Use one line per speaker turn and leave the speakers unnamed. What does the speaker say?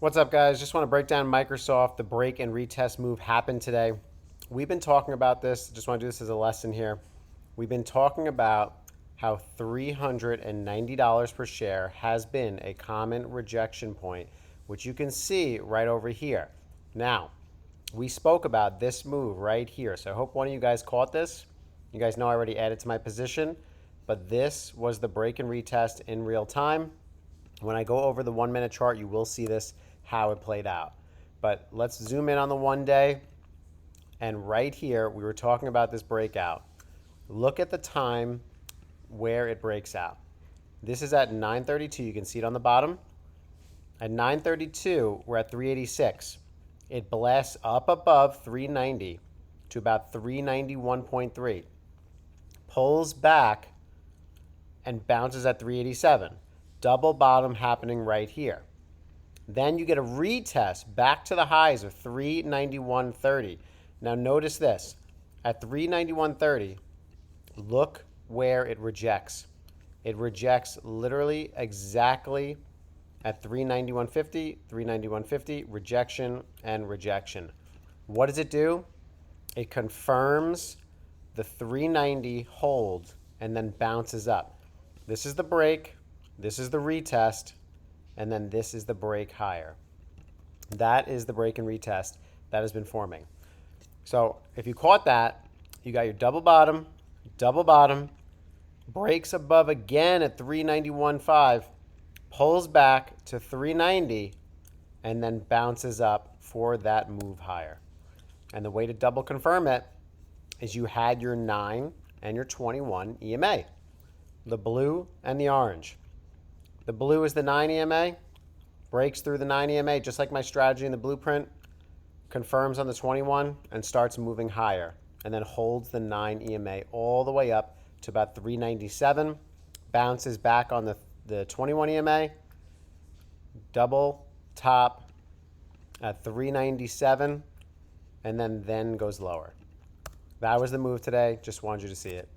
What's up, guys? Just want to break down Microsoft. The break and retest move happened today. We've been talking about this. Just want to do this as a lesson here. We've been talking about how $390 per share has been a common rejection point, which you can see right over here. Now, we spoke about this move right here. So I hope one of you guys caught this. You guys know I already added to my position, but this was the break and retest in real time. When I go over the 1 minute chart, you will see this, how it played out. But let's zoom in on the 1 day. And right here, we were talking about this breakout. Look at the time where it breaks out. This is at 9:32. You can see it on the bottom. At 9:32, we're at 386. It blasts up above 390 to about 391.3. Pulls back and bounces at 387. Double bottom happening right here. Then you get a retest back to the highs of 391.30. Now notice this. At 391.30, look where it rejects. It rejects literally exactly at 391.50, 391.50, rejection and rejection. What does it do? It confirms the 390 hold and then bounces up. This is the break, this is the retest, and then this is the break higher. That is the break and retest that has been forming. So if you caught that, you got your double bottom, breaks above again at 391.5, pulls back to 390, and then bounces up for that move higher. And the way to double confirm it is you had your 9 and your 21 EMA, the blue and the orange. The blue is the 9 EMA, breaks through the 9 EMA, just like my strategy in the blueprint, confirms on the 21 and starts moving higher, and then holds the 9 EMA all the way up to about 397, bounces back on the 21 EMA, double top at 397, and then goes lower. That was the move today. Just wanted you to see it.